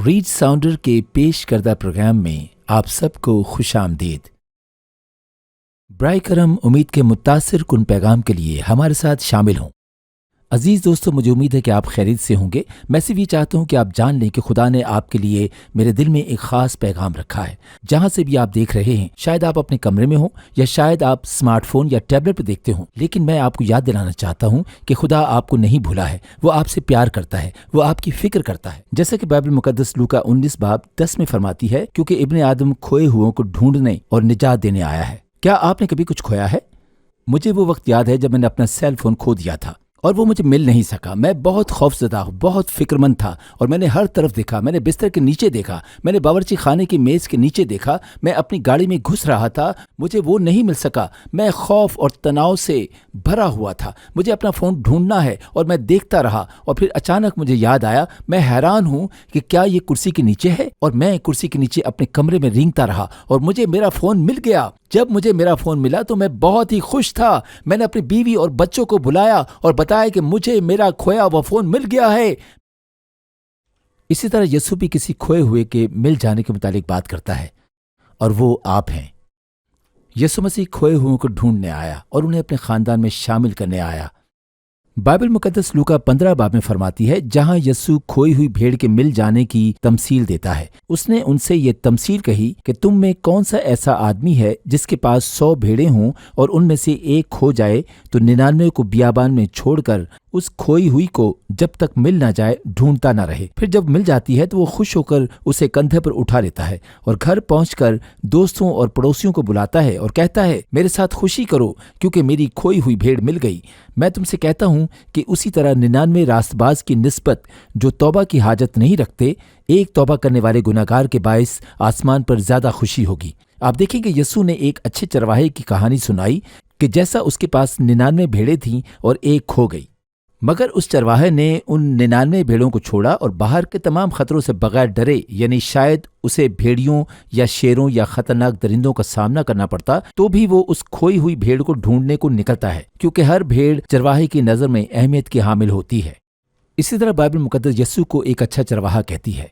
Read साउंडर के पेश करदा प्रोग्राम में आप सबको खुश आमदीद। ब्राय करम उम्मीद के मुतासिर कुन पैगाम के लिए हमारे साथ शामिल हों। अजीज़ दोस्तों, मुझे उम्मीद है कि आप खैरियत से होंगे। मैं सिर्फ ये चाहता हूँ कि आप जान लें कि खुदा ने आपके लिए मेरे दिल में एक ख़ास पैगाम रखा है। जहाँ से भी आप देख रहे हैं, शायद आप अपने कमरे में हों या शायद आप स्मार्टफोन या टैबलेट पर देखते हों, लेकिन मैं आपको याद दिलाना चाहता हूँ कि खुदा आपको नहीं भूला है। वो आपसे प्यार करता है, वो आपकी फ़िक्र करता है। जैसा कि बाइबल मुकद्दस लूका 19 बाब 10 में फरमाती है, क्योंकि इब्ने आदम खोए हुओं को ढूंढने और निजात देने आया है। क्या आपने कभी कुछ खोया है? मुझे वो वक्त याद है जब मैंने अपना सेल फोन खो दिया था और वो मुझे मिल नहीं सका। मैं बहुत खौफजदा, बहुत फिक्रमंद था और मैंने हर तरफ देखा। मैंने बिस्तर के नीचे देखा, मैंने बावर्ची खाने की मेज़ के नीचे देखा, मैं अपनी गाड़ी में घुस रहा था, मुझे वो नहीं मिल सका। मैं खौफ और तनाव से भरा हुआ था। मुझे अपना फ़ोन ढूंढना है और मैं देखता रहा और फिर अचानक मुझे याद आया, मैं हैरान हूँ कि क्या ये कुर्सी के नीचे है। और मैं कुर्सी के नीचे अपने कमरे में रेंगता रहा और मुझे मेरा फ़ोन मिल गया। जब मुझे मेरा फ़ोन मिला तो मैं बहुत ही खुश था। मैंने अपनी बीवी और बच्चों को बुलाया और बताया कि मुझे मेरा खोया हुआ फ़ोन मिल गया है। इसी तरह यीशु भी किसी खोए हुए के मिल जाने के मुतालिक बात करता है और वो आप हैं। यीशु मसीह खोए हुओं को ढूंढने आया और उन्हें अपने ख़ानदान में शामिल करने आया। बाइबल मुकद्दस लूका 15 बाब में फरमाती है, जहां यीशु खोई हुई भेड़ के मिल जाने की तमसील देता है। उसने उनसे ये तमसील कही कि तुम में कौन सा ऐसा आदमी है जिसके पास 100 भेड़ें हों और उनमें से एक खो जाए तो 99 को बियाबान में छोड़कर उस खोई हुई को जब तक मिल ना जाए ढूंढता ना रहे। फिर जब मिल जाती है तो वो खुश होकर उसे कंधे पर उठा लेता है और घर पहुंचकर दोस्तों और पड़ोसियों को बुलाता है और कहता है, मेरे साथ खुशी करो क्योंकि मेरी खोई हुई भेड़ मिल गई। मैं तुमसे कहता हूं कि उसी तरह 99 रास्तबाज की निस्बत जो तौबा की हाजत नहीं रखते, एक तौबा करने वाले गुनाहगार के बाइस आसमान पर ज्यादा खुशी होगी। आप देखेंगे यीशु ने एक अच्छे चरवाहे की कहानी सुनाई कि जैसा उसके पास 99 भेड़ें थीं और एक खो गई, मगर उस चरवाहे ने उन 99 भेड़ों को छोड़ा और बाहर के तमाम खतरों से बगैर डरे, यानी शायद उसे भेड़ियों या शेरों या खतरनाक दरिंदों का सामना करना पड़ता, तो भी वो उस खोई हुई भेड़ को ढूंढने को निकलता है, क्योंकि हर भेड़ चरवाहे की नज़र में अहमियत की हामिल होती है। इसी तरह बाइबल मुकद्दस यीशु को एक अच्छा चरवाहा कहती है।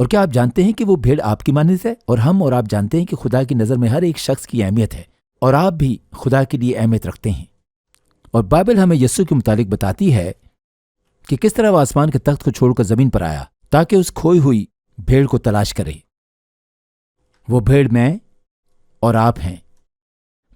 और क्या आप जानते हैं कि वो भेड़ आपकी मानित है? और हम और आप जानते हैं कि खुदा की नज़र में हर एक शख्स की अहमियत है और आप भी खुदा के लिए अहमियत रखते हैं। और बाइबल हमें यीशु के मुतालिक बताती है कि किस तरह वो आसमान के तख्त को छोड़कर जमीन पर आया ताकि उस खोई हुई भेड़ को तलाश करे। वो भेड़ मैं और आप हैं।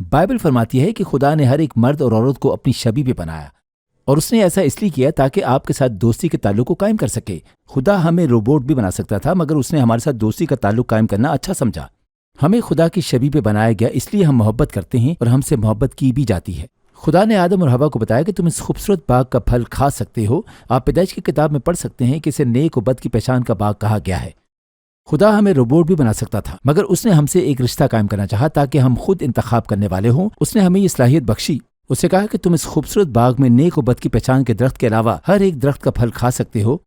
बाइबल फरमाती है कि खुदा ने हर एक मर्द और औरत को अपनी छवि पे बनाया और उसने ऐसा इसलिए किया ताकि आपके साथ दोस्ती के ताल्लुक को कायम कर सके। खुदा हमें रोबोट भी बना सकता था, मगर उसने हमारे साथ दोस्ती का ताल्लुक कायम करना अच्छा समझा। हमें खुदा की छवि पे बनाया गया, इसलिए हम मोहब्बत करते हैं और हमसे मोहब्बत की भी जाती है। खुदा ने आदम और हवा को बताया कि तुम इस खूबसूरत बाग का फल खा सकते हो। आप पैदाइश की किताब में पढ़ सकते हैं कि इसे नेक और बद की पहचान का बाग कहा गया है। खुदा हमें रोबोट भी बना सकता था, मगर उसने हमसे एक रिश्ता कायम करना चाहा ताकि हम खुद इंतखाब करने वाले हों। उसने हमें ये सलाहियत बख्शी। उसने कहा कि तुम इस खूबसूरत बाग में नेक और बद की पहचान के दरख्त के अलावा हर एक दरख्त का फल खा सकते हो।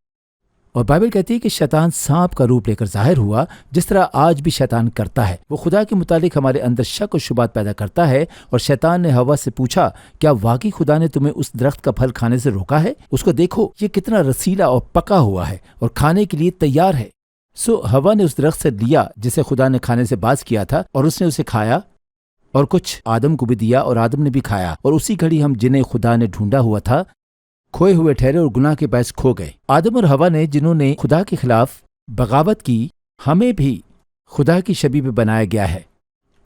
और बाइबल कहती है कि शैतान सांप का रूप लेकर जाहिर हुआ, जिस तरह आज भी शैतान करता है। वो खुदा के मुतालिक हमारे अंदर शक और शुबात पैदा करता है। और शैतान ने हवा से पूछा, क्या वाकई खुदा ने तुम्हें उस दरख्त का फल खाने से रोका है? उसको देखो, ये कितना रसीला और पका हुआ है और खाने के लिए तैयार है। सो हवा ने उस दरख्त से लिया जिसे खुदा ने खाने से बाज किया था और उसने उसे खाया और कुछ आदम को भी दिया और आदम ने भी खाया। और उसी घड़ी हम जिन्हें खुदा ने ढूंढा हुआ था खोए हुए ठहरे और गुनाह के बायस खो गए। आदम और हवा ने जिन्होंने खुदा के खिलाफ बगावत की, हमें भी खुदा की छवि पे बनाया गया है।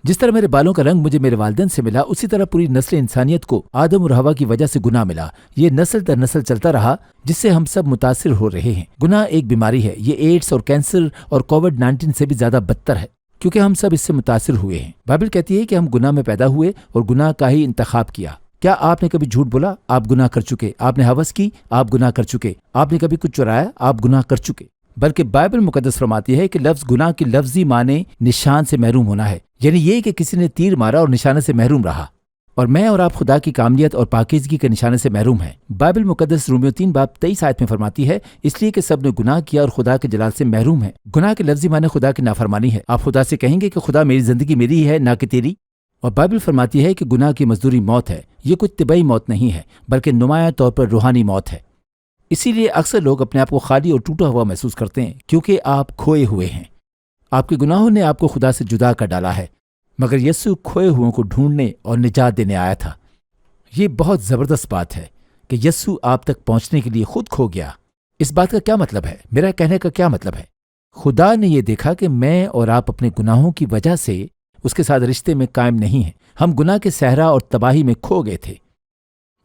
जिस तरह मेरे बालों का रंग मुझे मेरे वालिदैन से मिला, उसी तरह पूरी नस्ल इंसानियत को आदम और हवा की वजह से गुनाह मिला। ये नस्ल दर नस्ल चलता रहा, जिससे हम सब मुतासिर हो रहे हैं। गुनाह एक बीमारी है। ये एड्स और कैंसर और कोविड-19 से भी ज्यादा बदतर है, क्योंकि हम सब इससे मुतासिर हुए हैं। बाइबल कहती है कि हम गुनाह में पैदा हुए और गुनाह का ही इंतखाब किया। क्या आपने कभी झूठ बोला? आप गुनाह कर चुके। आपने हवस की? आप गुनाह कर चुके। आपने कभी कुछ चुराया? आप गुनाह कर चुके। बल्कि बाइबल मुकद्दस फरमाती है कि लफ्ज गुनाह की लफ्जी माने निशान से महरूम होना है, यानी ये कि किसी ने तीर मारा और निशाने से महरूम रहा। और मैं और आप खुदा की कामलियत और पाकीज़गी के निशाने से महरूम हैं। बाइबल मुकद्दस रोमियो 3 बाब 23 आयत में फरमाती है, इसलिए कि सब ने गुनाह किया और खुदा के जलाल से महरूम है। गुनाह के लफ्जी माने खुदा की नाफरमानी है। आप खुदा से कहेंगे कि खुदा मेरी जिंदगी मेरी ही है, ना कि तेरी। और बाइबल फरमाती है कि गुनाह की मजदूरी मौत है। ये कोई तिबई मौत नहीं है, बल्कि नुमाया तौर पर रूहानी मौत है। इसी लिए अक्सर लोग अपने आप को खाली और टूटा हुआ महसूस करते हैं, क्योंकि आप खोए हुए हैं। आपके गुनाहों ने आपको खुदा से जुदा कर डाला है, मगर यीशु खोए हुओं को ढूंढने और निजात देने आया था। ये बहुत ज़बरदस्त बात है कि यीशु आप तक पहुंचने के लिए खुद खो गया। इस बात का क्या मतलब है? मेरा कहने का क्या मतलब है? खुदा ने यह देखा कि मैं और आप अपने गुनाहों की वजह से उसके साथ रिश्ते में कायम नहीं हैं। हम गुनाह के सहरा और तबाही में खो गए थे।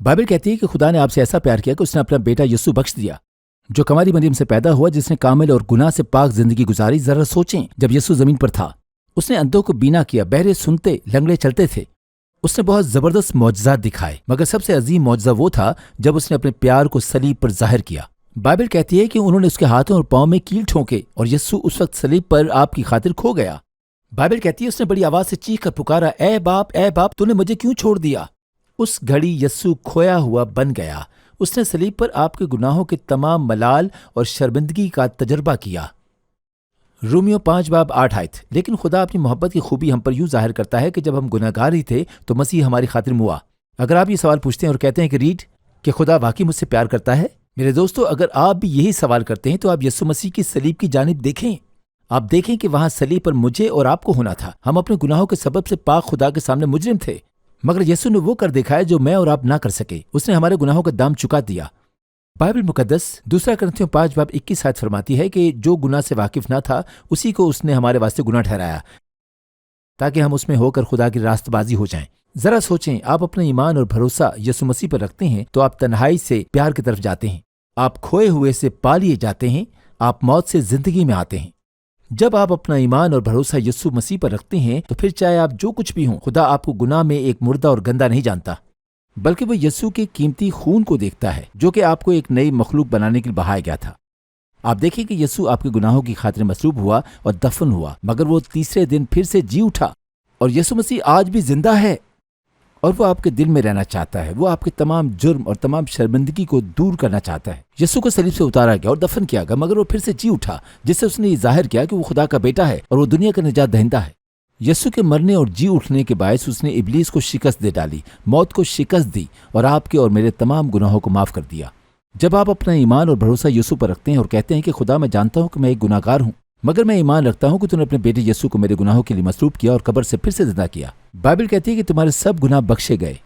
बाइबल कहती है कि खुदा ने आपसे ऐसा प्यार किया कि उसने अपना बेटा यीशु बख्श दिया, जो कमारी मरियम से पैदा हुआ, जिसने कामिल और गुनाह से पाक जिंदगी गुजारी। जरा सोचें, जब यीशु जमीन पर था, उसने अंधों को बीना किया, बहरे सुनते, लंगड़े चलते थे। उसने बहुत जबरदस्त मौजज़ात दिखाए, मगर सबसे अजीम मौजज़ा वो था जब उसने अपने प्यार को सलीब पर जाहिर किया। बाइबल कहती है कि उन्होंने उसके हाथों और पांव में कील ठोंके और यीशु उस वक्त सलीब पर आपकी खातिर खो गया। बाइबल कहती है उसने बड़ी आवाज से चीख कर पुकारा, ए बाप, तूने मुझे क्यों छोड़ दिया? उस घड़ी यीशु खोया हुआ बन गया। उसने सलीब पर आपके गुनाहों के तमाम मलाल और शर्मिंदगी का तजर्बा किया। रोमियो 5:8। लेकिन खुदा अपनी मोहब्बत की खूबी हम पर यूं जाहिर करता है कि जब हम गुनहगार ही थे तो मसीह हमारी खातिर मुआ। अगर आप ये सवाल पूछते हैं और कहते हैं कि रीड कि खुदा वाकई मुझसे प्यार करता है, मेरे दोस्तों, अगर आप भी यही सवाल करते हैं तो आप यीशु मसीह की सलीब की जानिब देखें। आप देखें कि वहां सलीब पर मुझे और आपको होना था। हम अपने गुनाहों के सबब से पाक खुदा के सामने मुजरिम थे, मगर यीशु ने वो कर दिखाया जो मैं और आप ना कर सके। उसने हमारे गुनाहों का दाम चुका दिया। बाइबल मुकद्दस 2 कुरिन्थियों 5:21 फरमाती है कि जो गुनाह से वाकिफ ना था उसी को उसने हमारे वास्ते गुनाह ठहराया, ताकि हम उसमें होकर खुदा की रास्तबाजी हो जाएं। जरा सोचें, आप अपना ईमान और भरोसा यीशु मसीह पर रखते हैं तो आप तन्हाई से प्यार की तरफ जाते हैं। आप खोए हुए से पा लिए जाते हैं। आप मौत से जिंदगी में आते हैं। जब आप अपना ईमान और भरोसा यीशु मसीह पर रखते हैं तो फिर चाहे आप जो कुछ भी हों, खुदा आपको गुनाह में एक मुर्दा और गंदा नहीं जानता, बल्कि वो यीशु के कीमती खून को देखता है, जो कि आपको एक नई मखलूक बनाने के लिए बहाया गया था। आप देखें कि यीशु आपके गुनाहों की खातिर मसलूब हुआ और दफन हुआ, मगर वो तीसरे दिन फिर से जी उठा। और यीशु मसीह आज भी जिंदा है और वो आपके दिल में रहना चाहता है। वो आपके तमाम जुर्म और तमाम शर्मिंदगी को दूर करना चाहता है। यीशु को सलीब से उतारा गया और दफन किया गया, मगर वो फिर से जी उठा, जिससे उसने ये जाहिर किया कि वो खुदा का बेटा है और वो दुनिया का निजात दहिंदा है। यीशु के मरने और जी उठने के बायस उसने इब्लीस को शिकस्त दे डाली, मौत को शिकस्त दी और आपके और मेरे तमाम गुनाहों को माफ कर दिया। जब आप अपना ईमान और भरोसा यीशु पर रखते हैं और कहते हैं कि खुदा, मैं जानता हूं कि मैं एक गुनाहगार हूं, मगर मैं ईमान रखता हूं कि तूने अपने बेटे यीशु को मेरे गुनाहों के लिए मसलूब किया और कब्र से फिर से जिंदा किया। बाइबल कहती है कि तुम्हारे सब गुनाह बख्शे गए।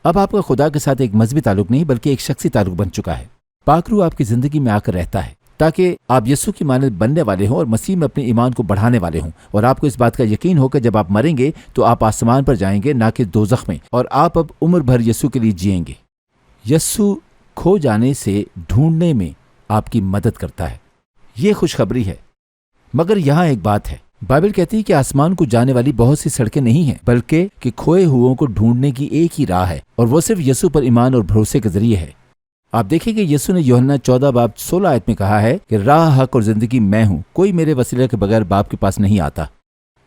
अब आपका खुदा के साथ एक मजहबी ताल्लुक नहीं बल्कि एक शख्सी ताल्लुक बन चुका है। पाक रूह आपकी जिंदगी में आकर रहता है ताकि आप यीशु की मानद बनने वाले हों और मसीह में अपने ईमान को बढ़ाने वाले हों, और आपको इस बात का यकीन हो कि जब आप मरेंगे तो आप आसमान पर जाएंगे, ना कि दोज़ख में, और आप अब उम्र भर यीशु के लिए जिएंगे। यीशु खो जाने से ढूंढने में आपकी मदद करता है। ये खुशखबरी है। मगर यहाँ एक बात है, बाइबल कहती है कि आसमान को जाने वाली बहुत सी सड़कें नहीं हैं, बल्कि कि खोए हुओं को ढूंढने की एक ही राह है, और वो सिर्फ यीशु पर ईमान और भरोसे के जरिए है। आप देखेंगे यीशु ने यूहन्ना 14:16 में कहा है कि राह, हक और जिंदगी मैं हूं, कोई मेरे वसीले के बगैर बाप के पास नहीं आता।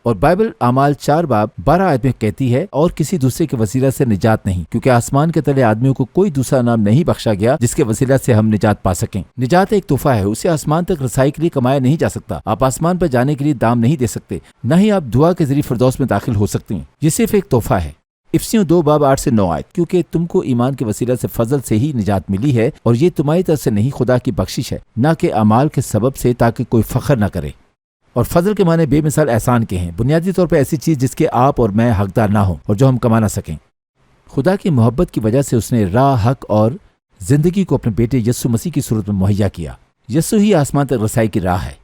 और बाइबल आमाल 4:12 में कहती है, और किसी दूसरे के वसीला से निजात नहीं, क्योंकि आसमान के तले आदमियों को कोई दूसरा नाम नहीं बख्शा गया जिसके वसीला से हम निजात पा सकें। निजात एक तोहफा है, उसे आसमान तक रसाई के लिए कमाया नहीं जा सकता। आप आसमान पर जाने के लिए दाम नहीं दे सकते, न ही आप दुआ के जरिए फिरदौस में दाखिल हो सकते हैं। ये सिर्फ एक तोहफा है। इफ्सियों 2:8-9, क्योंकि तुमको ईमान के वसीला से फजल से ही निजात मिली है, और ये तुम्हारी तरफ से नहीं, खुदा की बख्शिश है, न कि अमाल के सबब से, ताकि कोई फख्र न करे। और फजल के माने बेमिसाल एहसान के हैं, बुनियादी तौर पर ऐसी चीज जिसके आप और मैं हकदार ना हो और जो हम कमा ना सकें। खुदा की मोहब्बत की वजह से उसने राह, हक और जिंदगी को अपने बेटे यीशु मसीह की सूरत में मुहैया किया। यीशु ही आसमान तक रसाई की राह है।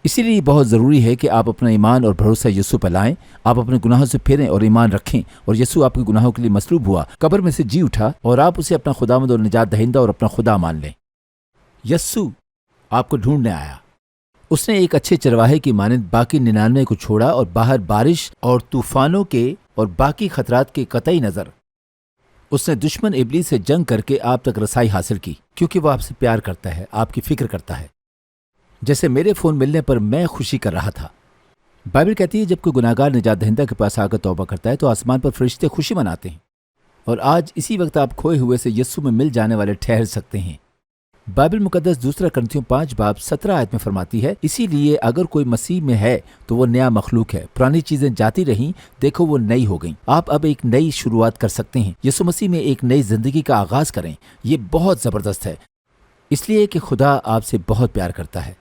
इसीलिए बहुत ज़रूरी है कि आप अपना ईमान और भरोसा यीशु पर लाएं। आप अपने गुनाहों से फिरें और ईमान रखें, और यीशु आपके गुनाहों के लिए मसलूब हुआ, कब्र में से जी उठा, और आप उसे अपना खुदावंद और निजात दहिंदा और अपना खुदा मान लें। यीशु आपको ढूंढने आया। उसने एक अच्छे चरवाहे की मानद बाकी 99 को छोड़ा और बाहर बारिश और तूफानों के और बाकी खतरात के कतई नजर उसने दुश्मन इब्लीस से जंग करके आप तक रसाई हासिल की, क्योंकि वो आपसे प्यार करता है, आपकी फिक्र करता है। जैसे मेरे फोन मिलने पर मैं खुशी कर रहा था। बाइबल कहती है जब कोई गुनाहगार निजात दहिंदा के पास आकर तौबा करता है तो आसमान पर फरिश्ते खुशी मनाते हैं, और आज इसी वक्त आप खोए हुए से यीशु में मिल जाने वाले ठहर सकते हैं। बाइबल मुकद्दस 2 कुरिन्थियों 5:17 में फरमाती है, इसीलिए अगर कोई मसीह में है तो वो नया मखलूक है, पुरानी चीजें जाती रहीं, देखो वो नई हो गईं। आप अब एक नई शुरुआत कर सकते हैं। यीशु मसीह में एक नई जिंदगी का आगाज करें। ये बहुत जबरदस्त है। اس لیے کہ خدا آپ سے بہت پیار کرتا ہے،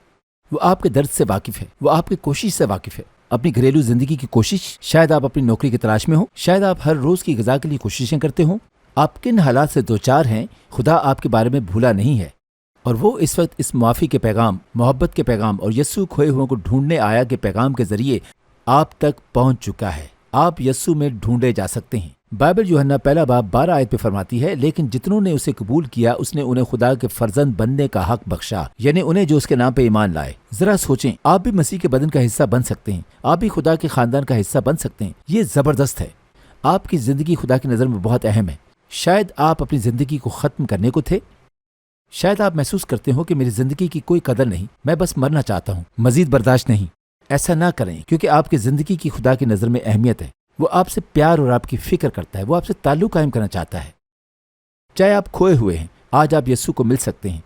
وہ آپ کے درد سے واقف ہے، وہ آپ کی کوشش سے واقف ہے، اپنی گھریلو زندگی کی کوشش، شاید آپ اپنی نوکری کی تلاش میں ہوں، شاید آپ ہر روز کی غذا کے لیے کوششیں کرتے ہوں، آپ کن حالات سے دوچار ہیں، خدا آپ کے بارے میں بھولا نہیں ہے، اور وہ اس وقت اس معافی کے پیغام، محبت کے پیغام اور یسوع کھوئے ہوئوں کو ڈھونڈنے آیا کے پیغام کے ذریعے آپ تک پہنچ چکا ہے۔ آپ یسوع میں ڈھونڈے جا سکتے ہیں۔ بائبل یوحنا پہلا باب 12 آیت پہ فرماتی ہے، لیکن جتنوں نے اسے قبول کیا اس نے انہیں خدا کے فرزند بننے کا حق بخشا، یعنی انہیں جو اس کے نام پہ ایمان لائے۔ ذرا سوچیں، آپ بھی مسیح کے بدن کا حصہ بن سکتے ہیں، آپ بھی خدا کے خاندان کا حصہ بن سکتے ہیں۔ یہ زبردست ہے۔ آپ کی زندگی خدا کی نظر میں بہت اہم ہے۔ شاید آپ اپنی زندگی کو ختم کرنے کو تھے، شاید آپ محسوس کرتے ہو کہ میری زندگی کی کوئی قدر نہیں، میں بس مرنا چاہتا ہوں، مزید برداشت نہیں۔ ایسا نہ کریں، کیونکہ آپ کی زندگی کی خدا کی نظر میں اہمیت ہے۔ وہ آپ سے پیار اور آپ کی فکر کرتا ہے، وہ آپ سے تعلق قائم کرنا چاہتا ہے۔ چاہے آپ کھوئے ہوئے ہیں، آج آپ یسوع کو مل سکتے ہیں۔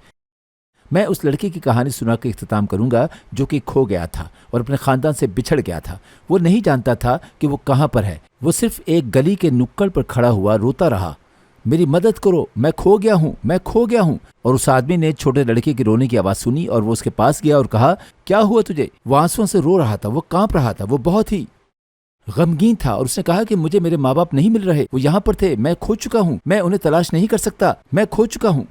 میں اس لڑکے کی کہانی سنا کے اختتام کروں گا جو کہ کھو گیا تھا اور اپنے خاندان سے بچھڑ گیا تھا۔ وہ نہیں جانتا تھا کہ وہ کہاں پر ہے، وہ صرف ایک گلی کے نکڑ پر کھڑا ہوا روتا رہا، میری مدد کرو، میں کھو گیا ہوں، میں کھو گیا ہوں۔ اور اس آدمی نے چھوٹے لڑکے کی رونے کی آواز سنی اور وہ اس کے پاس گیا اور کہا، کیا ہوا تجھے؟ وہ آنسوؤں سے رو رہا تھا، وہ کانپ رہا تھا، وہ بہت ہی غمگین تھا، اور اس نے کہا کہ مجھے میرے ماں باپ نہیں مل رہے، وہ یہاں پر تھے، میں کھو چکا ہوں، میں انہیں تلاش نہیں کر سکتا، میں کھو چکا ہوں۔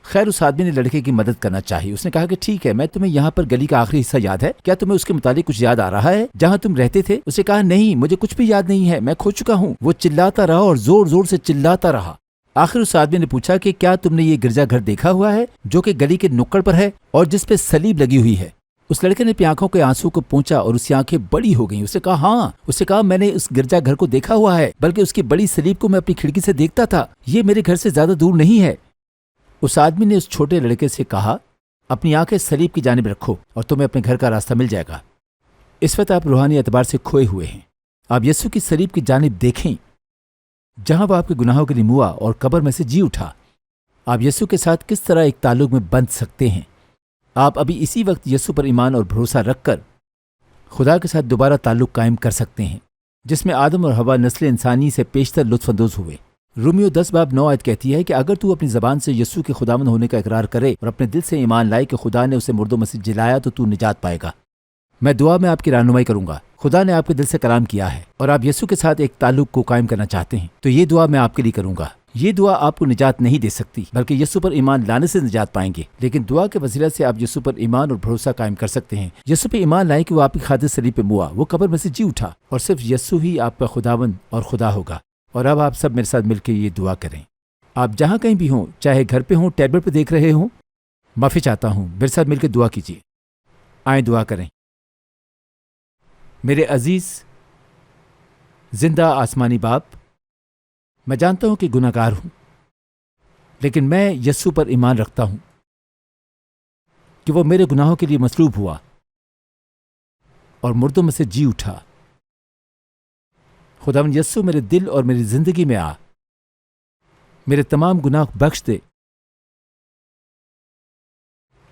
خیر اس آدمی نے لڑکے کی مدد کرنا چاہی۔ اس نے کہا کہ ٹھیک ہے، میں تمہیں یہاں پر گلی کا آخری حصہ یاد ہے، کیا تمہیں اس کے متعلق کچھ یاد آ رہا ہے جہاں تم رہتے تھے؟ اسے کہا نہیں، مجھے کچھ بھی یاد نہیں ہے، میں کھو چکا ہوں۔ وہ چلاتا رہا اور زور زور سے چلاتا رہا۔ آخر اس آدمی نے پوچھا کہ کیا تم نے یہ گرجا گھر دیکھا ہوا ہے جو کہ گلی کے نکڑ پر ہے اور جس پہ صلیب لگی ہوئی ہے؟ اس لڑکے نے اپنی آنکھوں کے آنسو کو پونچھا اور اس کی آنکھیں بڑی ہو گئیں۔ اسے کہا ہاں، اسے کہا میں نے اس گرجا گھر کو دیکھا ہوا ہے، بلکہ اس کی بڑی صلیب کو میں اپنی کھڑکی سے دیکھتا تھا، یہ میرے گھر سے زیادہ دور نہیں ہے۔ اس آدمی نے اس چھوٹے لڑکے سے کہا، اپنی آنکھیں صلیب کی جانب رکھو اور تمہیں اپنے گھر کا راستہ مل جائے گا۔ اس وقت آپ روحانی اعتبار سے کھوئے ہوئے ہیں۔ آپ یسوع کی صلیب کی جانب دیکھیں جہاں وہ آپ کے گناہوں کے لیے موا اور قبر میں سے جی اٹھا۔ آپ یسوع کے ساتھ کس طرح ایک تعلق میں بندھ سکتے ہیں؟ آپ ابھی اسی وقت یسوع پر ایمان اور بھروسہ رکھ کر خدا کے ساتھ دوبارہ تعلق قائم کر سکتے ہیں، جس میں آدم اور حوا نسل انسانی سے پیشتر لطف اندوز ہوئے۔ رومیو 10 باب 9 آیت کہتی ہے کہ اگر تو اپنی زبان سے یسوع کے خداوند ہونے کا اقرار کرے اور اپنے دل سے ایمان لائے کہ خدا نے اسے مردوں میں سے جلایا تو نجات پائے گا۔ میں دعا میں آپ کی رہنمائی کروں گا۔ خدا نے آپ کے دل سے کلام کیا ہے اور آپ یسوع کے ساتھ ایک تعلق کو قائم کرنا چاہتے ہیں، تو یہ دعا میں آپ کے لیے کروں گا۔ یہ دعا آپ کو نجات نہیں دے سکتی، بلکہ یسوع پر ایمان لانے سے نجات پائیں گے، لیکن دعا کے وسیلہ سے آپ یسوع پر ایمان اور بھروسہ قائم کر سکتے ہیں۔ یسوع پہ ایمان لائیں کہ وہ آپ کی خاطر صلیب پہ موا، وہ قبر میں سے جی اٹھا، اور صرف یسوع ہی آپ کا خداوند اور خدا ہوگا۔ اور اب آپ سب میرے ساتھ مل کے یہ دعا کریں۔ آپ جہاں کہیں بھی ہوں، چاہے گھر پہ ہوں، ٹیبل پہ دیکھ رہے ہوں، معافی چاہتا ہوں، میرے ساتھ مل کے دعا کیجیے۔ آئیں دعا کریں۔ میرے عزیز زندہ آسمانی باپ، میں جانتا ہوں کہ گناہ گار ہوں، لیکن میں یسوع پر ایمان رکھتا ہوں کہ وہ میرے گناہوں کے لیے مصلوب ہوا اور مردوں میں سے جی اٹھا۔ خداوند یسوع میرے دل اور میری زندگی میں آ، میرے تمام گناہ بخش دے۔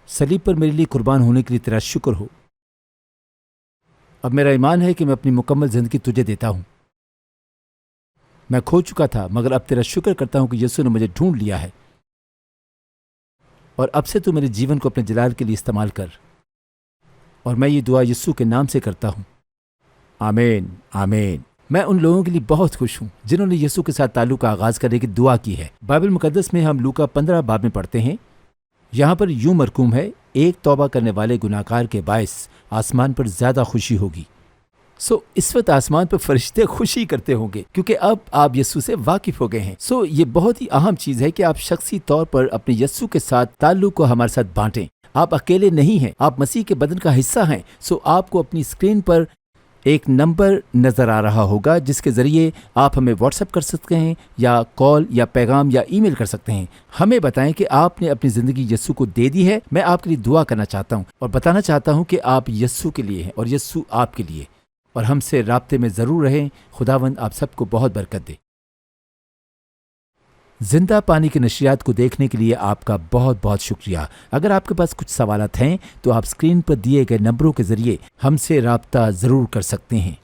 صلیب پر میرے لیے قربان ہونے کے لیے تیرا شکر ہو۔ اب میرا ایمان ہے کہ میں اپنی مکمل زندگی تجھے دیتا ہوں۔ میں کھو چکا تھا، مگر اب تیرا شکر کرتا ہوں کہ یسوع نے مجھے ڈھونڈ لیا ہے، اور اب سے تو میرے جیون کو اپنے جلال کے لیے استعمال کر۔ اور میں یہ دعا یسوع کے نام سے کرتا ہوں، آمین آمین۔ میں ان لوگوں کے لیے بہت خوش ہوں جنہوں نے یسوع کے ساتھ تعلق کا آغاز کرنے کی دعا کی ہے۔ بائبل مقدس میں ہم لوکا 15 باب میں پڑھتے ہیں، یہاں پر یوں مرقوم ہے، ایک توبہ کرنے والے گناہگار کے باعث آسمان پر زیادہ خوشی ہوگی۔ اس وقت آسمان پر فرشتے خوشی کرتے ہوں گے کیونکہ اب آپ یسوع سے واقف ہو گئے ہیں۔ یہ بہت ہی اہم چیز ہے کہ آپ شخصی طور پر اپنے یسوع کے ساتھ تعلق کو ہمارے ساتھ بانٹیں۔ آپ اکیلے نہیں ہیں، آپ مسیح کے بدن کا حصہ ہیں۔ آپ کو اپنی اسکرین پر ایک نمبر نظر آ رہا ہوگا جس کے ذریعے آپ ہمیں واٹس ایپ کر سکتے ہیں، یا کال یا پیغام یا ای میل کر سکتے ہیں۔ ہمیں بتائیں کہ آپ نے اپنی زندگی یسوع کو دے دی ہے۔ میں آپ کے لیے دعا کرنا چاہتا ہوں اور بتانا چاہتا ہوں کہ آپ یسوع کے لیے ہیں اور یسوع آپ کے لیے، اور ہم سے رابطے میں ضرور رہیں۔ خداوند آپ سب کو بہت برکت دے۔ زندہ پانی کی نشریات کو دیکھنے کے لیے آپ کا بہت بہت شکریہ۔ اگر آپ کے پاس کچھ سوالات ہیں تو آپ اسکرین پر دیے گئے نمبروں کے ذریعے ہم سے رابطہ ضرور کر سکتے ہیں۔